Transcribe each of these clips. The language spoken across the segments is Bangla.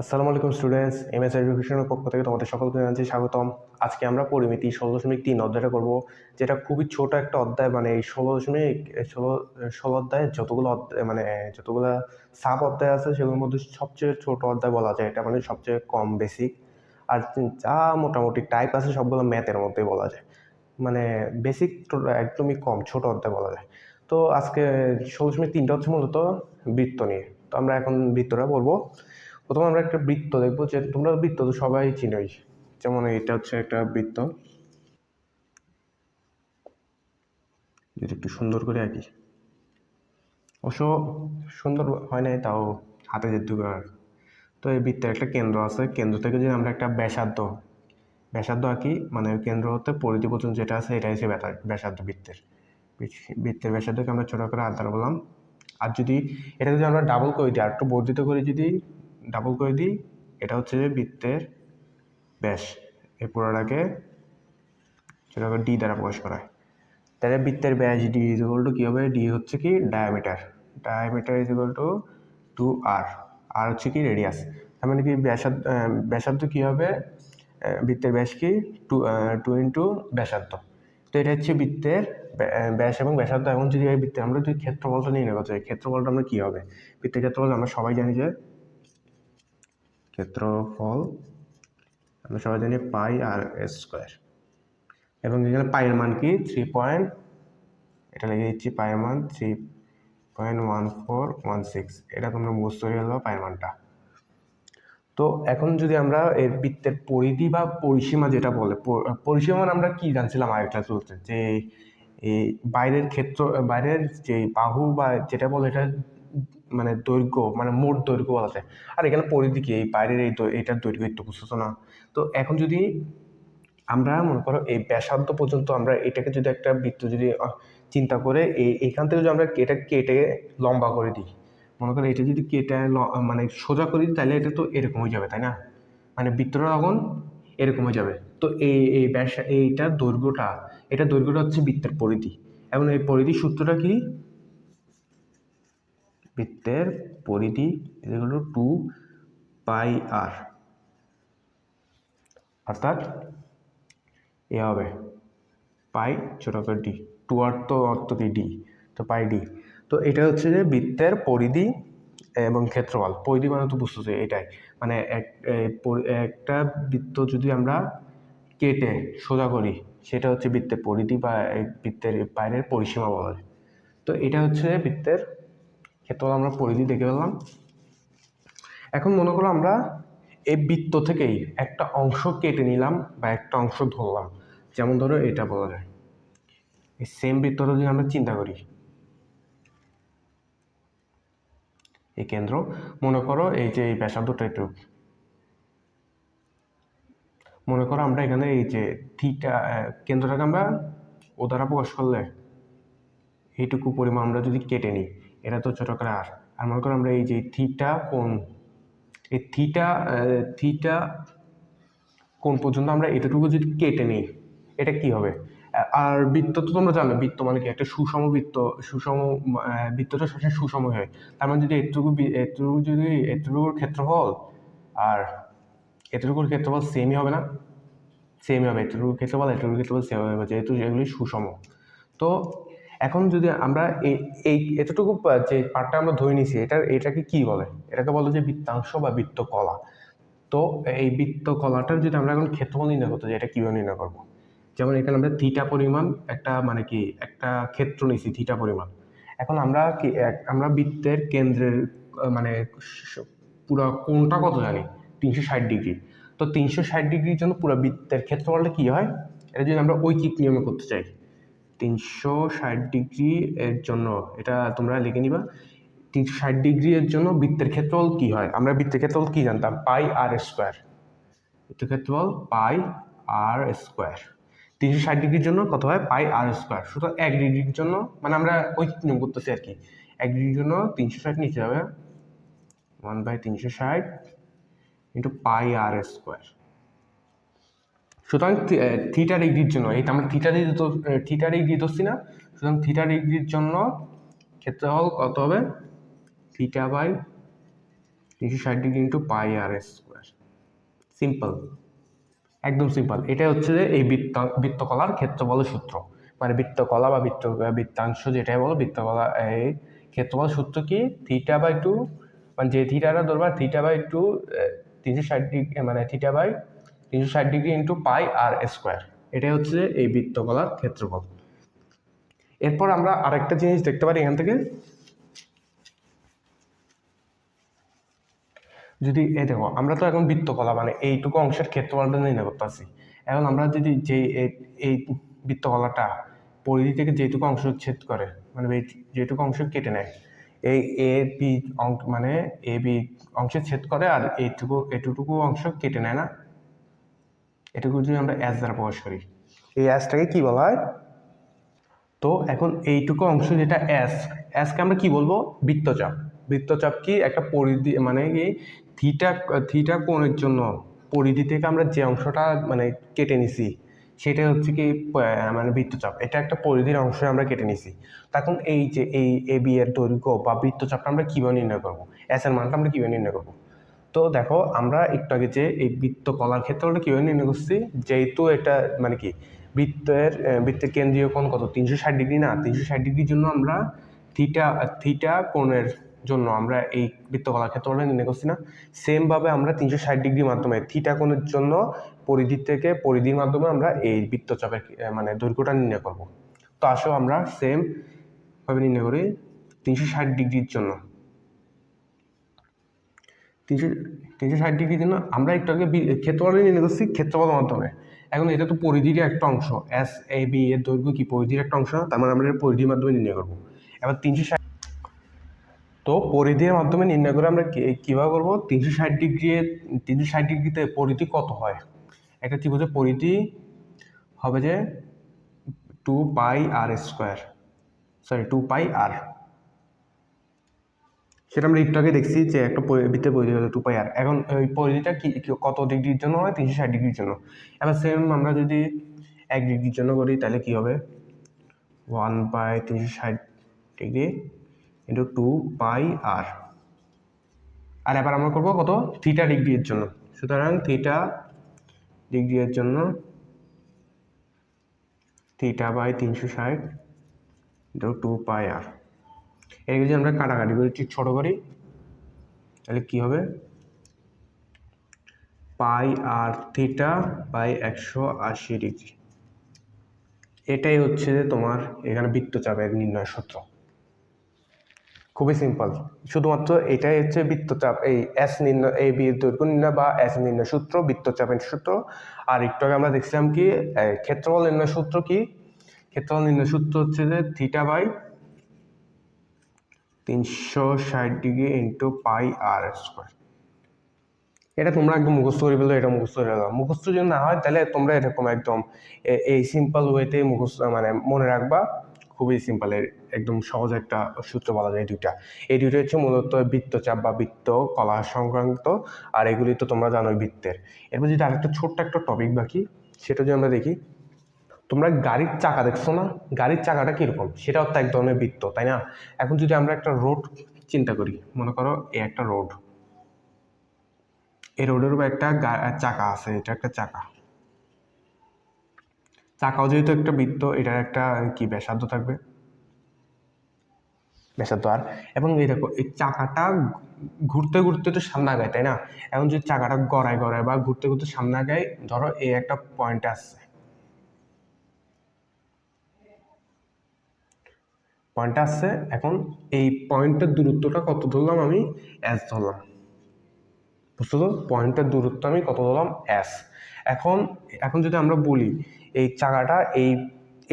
আসসালামু আলাইকুম স্টুডেন্টস, এমএস এডুকেশনের পক্ষ থেকে তোমাদের সকলকে জানাচ্ছি স্বাগতম। আজকে আমরা পরিমিতি 16.3 অধ্যায়টা করব, যেটা খুবই ছোট একটা অধ্যায়। মানে এই 16 অধ্যায় যতগুলো সাব অধ্যায় আছে সেগুলোর মধ্যে সবচেয়ে ছোট অধ্যায় বলা যায়। এটা মানে সবচেয়ে কম বেসিক, আর যা মোটামুটি টাইপ আছে সবগুলো ম্যাথের মধ্যেই বলা যায়। মানে বেসিক একদমই কম, ছোট অধ্যায় বলা যায়। তো আজকে 16.3টা হচ্ছে মূলত বৃত্ত নিয়ে। তো আমরা এখন বৃত্তটা বলবো। প্রথমে আমরা একটা বৃত্ত দেখবো, যে তোমরা বৃত্ত তো সবাই চিনোই। যেমন এটা হচ্ছে একটা বৃত্ত, যেটা একটু সুন্দর করে আঁকি। অবশ্য সুন্দর হয় নাই, তাও হাতে যেটুকু আর। তো এই বৃত্তের একটা কেন্দ্র আছে, কেন্দ্র থেকে যদি আমরা একটা ব্যাসার্ধ ব্যাসার্ধ আঁকি, মানে কেন্দ্র হতে পরিধি পর্যন্ত যেটা আছে এটা হচ্ছে ব্যাসার্ধ বৃত্তের। বৃত্তের ব্যাসার্ধকে আমরা ছোট করে আধার বললাম। আর যদি এটা যদি আমরা ডাবল করে দিই, আর একটু বর্ধিত করে যদি ডাবল করে দিই, এটা হচ্ছে যে বৃত্তের ব্যাস। এই পুরোটাকে ছোট করে ডি দ্বারা প্রকাশ করা হয়। তাহলে বৃত্তের ব্যাস ডি ইজ ইকুয়াল টু কী হবে? ডি হচ্ছে কি diameter, diameter is equal to 2r, আর হচ্ছে কি রেডিয়াস। তার মানে কি ব্যাসার্ধ কী হবে? বৃত্তের ব্যাস কি 2 ইন্টু ব্যাসার্ধ। তো এটা হচ্ছে বৃত্তের ব্যাস এবং ব্যাসার্ধ। এখন যদি এই বৃত্তের আমরা যদি ক্ষেত্রফলটা নিয়ে নেবো, ক্ষেত্রফলটা আমরা কী হবে? বৃত্তের ক্ষেত্রফল আমরা সবাই জানি যে ক্ষেত্রফল আমরা সবাই জানি পাই আর স্কোয়ার। এবং এখানে পায়ের মান কি 3 এটা লিখে দিচ্ছি, পায়ের মান 3.1416। এটা তোমরা মুখস্থ করে গেলো পায়ের মানটা। তো এখন যদি আমরা এর বৃত্তের পরিধি বা পরিসীমা যেটা বলে, পরিসীমা মানে আমরা কি জানছিলাম আগের ক্লাস বলতে, যে এই বাইরের যে বাহু বা যেটা বলে এটা মানে দৈর্ঘ্য, মানে মোট দৈর্ঘ্য বলা যায়। আর এখানে পরিধি কি, এই বাইরের এইটার দৈর্ঘ্য একটু বুঝতেছো না? তো এখন যদি আমরা মনে করো এই ব্যাসার্ধ পর্যন্ত আমরা এটাকে যদি একটা বৃত্ত যদি চিন্তা করে এইখান থেকে যদি আমরা এটা কেটে লম্বা করে দিই, মনে করো এটা যদি কেটে মানে সোজা করি, তাহলে এটা তো এরকম হয়ে যাবে, তাই না? মানে বৃত্তটা তখন এরকম হয়ে যাবে। তো এই দৈর্ঘ্যটা হচ্ছে বৃত্তের পরিধি। এবং এই পরিধির সূত্রটা কি? বৃত্তের পরিধি এগুলো 2πr, অর্থাৎ এ হবে পাই ছোট করে ডি। 2r তো অর্থ কি ডি, তো পাই ডি। তো এটা হচ্ছে যে বৃত্তের পরিধি এবং ক্ষেত্রফল। পরিধি মানে তো বুঝতেছি এটাই, মানে একটা বৃত্ত যদি আমরা কেটে সোজা করি, সেটা হচ্ছে বৃত্তের পরিধি বা বৃত্তের বাইরের পরিসীমা বলা যায়। তো এটা হচ্ছে বৃত্তের ক্ষেত্রফল, আমরা পরিধি দেখে পেলাম। এখন মনে করো আমরা এই বৃত্ত থেকেই একটা অংশ কেটে নিলাম বা একটা অংশ ধরলাম। যেমন ধরো এটা বলা যায়, এই সেম বৃত্তটা যদি আমরা চিন্তা করি, এই কেন্দ্র, মনে করো এই যে এই ব্যাসার্ধটা একটু, মনে করো আমরা এখানে এই যে থিটা কেন্দ্রটাকে আমরা ও দ্বারা প্রকাশ করলে এইটুকু পরিমাণ আমরা যদি কেটে নিই, এটা তো ছোট করে আর মনে করো আমরা এই যে থিটা কোণ, এই থিটা কোণ পর্যন্ত আমরা এতটুকু যদি কেটে নিই, এটা কি হবে? আর বৃত্ত তো তোমরা জানো, বৃত্ত মানে কি একটা সুষম বৃত্ত। বৃত্তটা সবসময় সুষম হয়। তার মানে যদি এতটুকুর ক্ষেত্রফল আর এতটুকুর ক্ষেত্রফল সেমই হবে না? সেমই হবে, এতটুকুর ক্ষেত্রফল সেম হবে, যেহেতু এগুলি সুষম। তো এখন যদি আমরা এই এতটুকু যে পার্টটা আমরা ধরে নিয়েছি, এটাকে কি বলে? এটাকে বলে যে বৃত্তাংশ বা বৃত্তকলা। তো এই বৃত্তকলাটার যদি আমরা এখন ক্ষেত্রফল নির্ণয় করতে যাই, এটা কীভাবে নির্ণয় করবো? যেমন এখানে আমরা থিটা পরিমাণ একটা মানে কি একটা ক্ষেত্র নিয়েছি থিটা পরিমাণ। এখন আমরা বৃত্তের কেন্দ্রের মানে পুরো কোণটা কত জানি? 360 ডিগ্রি। তো 360 ডিগ্রির জন্য পুরো বৃত্তের ক্ষেত্রফলটা কি হয়? এটা যদি আমরা ঐকিক নিয়মে করতে চাই, 360 ডিগ্রি এর জন্য এটা তোমরা লিখে নিবা। 360 ডিগ্রি এর জন্য বৃত্তের ক্ষেত্রফল কি হয়? আমরা বৃত্তের ক্ষেত্রফল কি জানতাম? পাই আর স্কোয়ার। বৃত্তের ক্ষেত্রফল পাই আর স্কোয়ার। 360 ডিগ্রির জন্য কত হয়? পাই আর স্কোয়ার। সুতরাং 1 ডিগ্রির জন্য, মানে আমরা ওই নিয়ম করতেছি আর কি, 1 ডিগ্রির জন্য 360 নিচে যাবে 1/360 ইন্টু পাই আর স্কোয়ার। সুতরাং থিটা ডিগ্রির জন্য, এই আমরা থিটা ডিগ্রি ধরছি না? সুতরাং থিটা ডিগ্রির জন্য ক্ষেত্রফল কত হবে? Theta by 360 degree into pi আর স্কোয়ার। সিম্পল, একদম সিম্পল। এটা হচ্ছে যে এই বৃত্তকলার ক্ষেত্রফলের সূত্র, মানে বৃত্তকলা বা বৃত্তাংশ যেটাই বলো, বৃত্তকলা এই ক্ষেত্রফল সূত্র কি, θ/2, মানে যে থিটাটা ধরবা θ/2 360 ডিগ্রি, মানে θ/360 ডিগ্রি ইন্টু পাই আর স্কোয়ার। এটাই হচ্ছে এই বৃত্তকলার ক্ষেত্রফল। এরপর আমরা আরেকটা জিনিস দেখতে পারি এখান থেকে, যদি এই দেখো আমরা তো এখন বৃত্তকলা মানে এইটুকু অংশের ক্ষেত্রফলটা নির্ণয় করতেছি। এখন আমরা যদি এই বৃত্তকলাটা পরিধি থেকে যেটুকু অংশ ছেদ করে, মানে যেটুকু অংশ কেটে নেয়, এই এ বি মানে এ বি অংশে ছেদ করে, আর এটুকু অংশ কেটে নেয় না, এটুকু যদি আমরা এস দ্বারা প্রকাশ করি, এই এসটাকে কি বলা হয়? তো এখন এইটুকু অংশ যেটা এসকে আমরা কি বলবো? বৃত্তচাপ। বৃত্তচাপ কি একটা পরিধি, মানে কি থিটা কোণের জন্য পরিধি থেকে আমরা যে অংশটা মানে কেটে নিছি সেটা হচ্ছে কি মানে বৃত্তচাপ। এটা একটা পরিধির অংশ আমরা কেটে নিছি। তখন এই যে এই এ বি এর দৈর্ঘ্য বা বৃত্তচাপটা আমরা কিভাবে নির্ণয় করবো, এস এর মানটা আমরা কিভাবে নির্ণয় করবো? তো দেখো আমরা একটু আগে যে এই বৃত্তকলার ক্ষেত্রটা কিভাবে নির্ণয় করছি, যেহেতু এটা মানে কি বৃত্তের কেন্দ্রীয় কোণ কত, 360 ডিগ্রি না, 360 ডিগ্রির জন্য আমরা থিটা কোণের জন্য আমরা এই বৃত্তকলার ক্ষেত্রটা নির্ণয় করছি না। সেম ভাবে আমরা 360 ডিগ্রির মাধ্যমে থিটা কোণের জন্য পরিধির মাধ্যমে আমরা এই বৃত্তচাপের মানে দৈর্ঘ্যটা নির্ণয় করব। তো আসো আমরা সেম ভাবে নির্ণয় করি 360 ডিগ্রির জন্য। 360 ডিগ্রির জন্য আমরা একটু আগে ক্ষেত্রফল নির্ণয় করছি ক্ষেত্রফলের মাধ্যমে। এখন এটা তো পরিধির একটা অংশ, এস এ বি এর দৈর্ঘ্য কি পরিধির একটা অংশ, তার মানে আমরা পরিধির মাধ্যমে নির্ণয় করবো। এবার 360, তো পরিধির মাধ্যমে নির্ণয় করে আমরা কিভাবে করবো? 360 ডিগ্রিতে পরিধি কত হয়? একটা ত্রিভুজের পরিধি হবে যে 2πr², সরি 2πr। সেটা আমরা একটু আগে দেখছি যে একটা বৃত্তের পরিধি হলো 2πr। এখন ওই পরিধিটা কি কত ডিগ্রির জন্য হয়? 360 ডিগ্রির জন্য। এবার সেম আমরা যদি 1 ডিগ্রির জন্য করি তাহলে কি হবে? 1/360 ডিগ্রি ইন্টু 2πr। আর এবার আমরা করবো কত? থিটা ডিগ্রির জন্য। সুতরাং থিটা ডিগ্রির জন্য θ/360 ইন্টু 2πr। এই যদি আমরা কাটাকাটি করে ঠিক ছোট করি তাহলে কি হবে? πr/θ/180 degree. এটাই হচ্ছে যে তোমার এখানে বৃত্তচাপের নির্ণয় সূত্র। খুবই সিম্পল, শুধুমাত্র এটাই হচ্ছে বৃত্তচাপ, এই এস নির্ণয়, এই বি এর দৈর্ঘ্য নির্ণয় বা এস নির্ণয় সূত্র, বৃত্তচাপের সূত্র। আর একটু আগে আমরা দেখছিলাম কি ক্ষেত্রফল নির্ণয় সূত্র কি? ক্ষেত্রফল নির্ণয় সূত্র হচ্ছে যে θ/360 ডিগ্রি ইন্টু πr²। এটা তোমরা একদম মুখস্থ করে ফেলো, এটা মুখস্থ করে ফেলো। মুখস্থ যদি না হয় তাহলে তোমরা এরকম একদম এই সিম্পল ওয়েতে মুখস্থ মানে মনে রাখবা। খুবই সিম্পল, একদম সহজ একটা সূত্র বলা যায় দুইটা। এই দুইটা হচ্ছে মূলত বৃত্তচাপ বা বৃত্তকলা সংক্রান্ত, আর এগুলি তো তোমরা জানোই বৃত্তের। এরপর যদি আরেকটা ছোট্ট একটা টপিক বাকি, সেটা যদি আমরা দেখি, তোমরা গাড়ির চাকা দেখছো না? গাড়ির চাকাটা কিরকম? সেটাও তো এক ধরনের বৃত্ত, তাই না? এখন যদি আমরা একটা রোড চিন্তা করি, মনে করো এই একটা রোড, এই রোডের উপর একটা চাকা আছে, এটা একটা চাকাও যেহেতু একটা বৃত্ত, এটার একটা কি ব্যাসার্ধ থাকবে, ব্যাসার্ধ। আর এবং এই দেখো এই চাকাটা ঘুরতে ঘুরতে তো সামনে আগায়, তাই না? এখন যদি চাকাটা গড়ায় বা ঘুরতে ঘুরতে সামনে আগায়, ধরো এই একটা পয়েন্টে আসছে, এখন এই পয়েন্টের দূরত্বটা কত ধরলাম আমি? এস ধরলাম। বুঝতে তো, পয়েন্টের দূরত্ব আমি কত ধরলাম? এস। এখন যদি আমরা বলি এই চাকাটা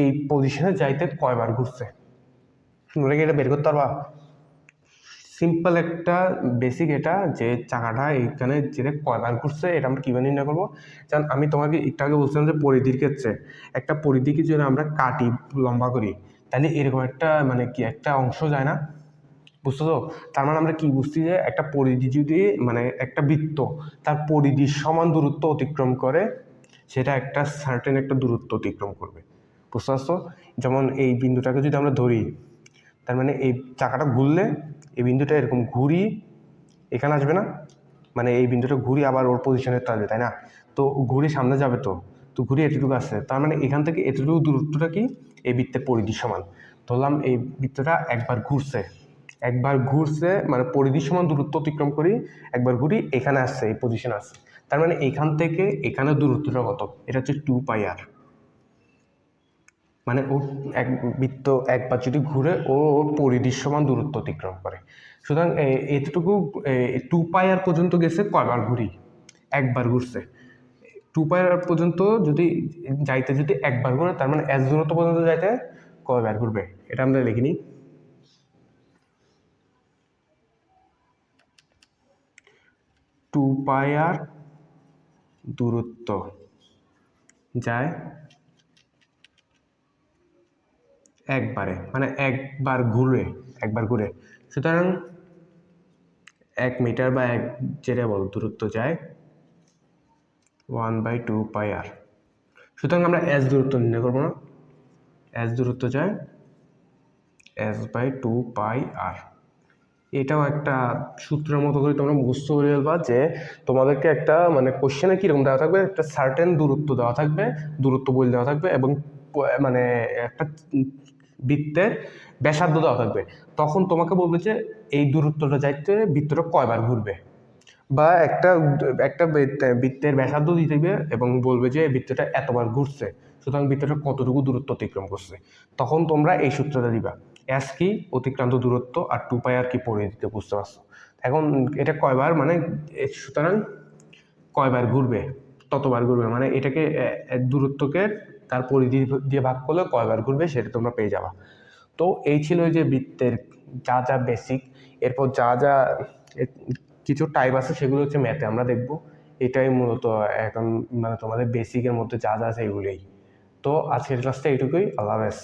এই পজিশনে যাইতে কয়বার ঘুরছে, তোমরা কি এটা বের করতে পারবা? সিম্পল একটা বেসিক, এটা যে চাকাটা এইখানে যেটা কয়বার ঘুরছে এটা আমরা কীভাবে নির্ণয় করবো? কারণ আমি তোমাকে একটু আগে বলছিলাম যে পরিধির ক্ষেত্রে একটা পরিধিকে যদি আমরা কাটি, লম্বা করি, তাহলে এরকম একটা মানে কি একটা অংশ যায় না? বুঝছো তো? তার মানে আমরা কি বুঝছি যে একটা পরিধি যদি মানে একটা বৃত্ত তার পরিধির সমান দূরত্ব অতিক্রম করে, সেটা একটা সার্টেন একটা দূরত্ব অতিক্রম করবে। বুঝতে পারছো? যেমন এই বিন্দুটাকে যদি আমরা ধরি, তার মানে এই চাকাটা ঘুরলে এই বিন্দুটা এরকম ঘুরি এখানে আসবে না? মানে এই বিন্দুটা ঘুরি আবার ওর পজিশনে আসবে, তাই না? তো ঘুরে সামনে যাবে, তো ঘুরে এতটুকু আসছে, তার মানে এখান থেকে এতটুকু দূরত্বটা কি এই বৃত্তের পরিধির সমান। ধরলাম এই বৃত্তটা একবার ঘুরছে মানে পরিধির সমান দূরত্ব অতিক্রম করি, একবার ঘুরি এখানে আসছে, এই পজিশনে আসছে, তার মানে এখান থেকে এখানে দূরত্বটা কত? এটা হচ্ছে 2πr। মানে ও এক বৃত্ত একবার যদি ঘুরে ও ওর পরিধির সমান দূরত্ব অতিক্রম করে। সুতরাং এতটুকু 2πr পর্যন্ত গেছে কয়বার ঘুরি? একবার ঘুরছে। 2πr পর্যন্ত যদি যাইতে যদি একবার ঘুরে, তার মানে এস দূরত্ব পর্যন্ত যাইতে কয়বার ঘুরবে? এটা আমরা লিখে নিই। 2πr দূরত্ব যায় একবারে, মানে একবার ঘুরে। সুতরাং 1 মিটার বা 1 যেটা বল দূরত্ব যায় 1/2πr। সুতরাং আমরা এস দূরত্ব নির্ণয় করবো না, এস দূরত্ব যায় s/2πr। এটাও একটা সূত্রের মতো করে তোমরা মুখস্থ করে ফেলবা, যে তোমাদেরকে একটা মানে কোশ্চেনে কীরকম দেওয়া থাকবে, একটা সার্টেন দূরত্ব দেওয়া থাকবে, দূরত্ব বলে দেওয়া থাকবে, এবং মানে একটা বৃত্তের ব্যাসার্ধ দেওয়া থাকবে। তখন তোমাকে বলবে যে এই দূরত্বটা যাইতে বৃত্তটা কয়বার ঘুরবে, বা একটা একটা বৃত্তের ব্যাসার্ধ দিয়ে দেবে এবং বলবে যে বৃত্তটা এতবার ঘুরছে, সুতরাং বৃত্তটা কতটুকু দূরত্ব অতিক্রম করছে। তখন তোমরা এই সূত্রটা দিবা, এস কি অতিক্রান্ত দূরত্ব আর 2πr কি পরিধিতে, বুঝতে পারছো? এখন এটা কয়বার মানে সুতরাং কয়বার ঘুরবে ততবার ঘুরবে, মানে এটাকে দূরত্বকে তার পরিধি দিয়ে ভাগ করলে কয়বার ঘুরবে সেটা তোমরা পেয়ে যাবা। তো এই ছিল যে বৃত্তের যা যা বেসিক। এরপর যা যা কিছু টাইপ আছে সেগুলো হচ্ছে ম্যাথে আমরা দেখব। এটাই মূলত এখন মানে তোমাদের বেসিকের মধ্যে যা যা আছে এগুলোই। তো আজকের ক্লাসটা এইটুকুই। আল্লাহ হাফেজ।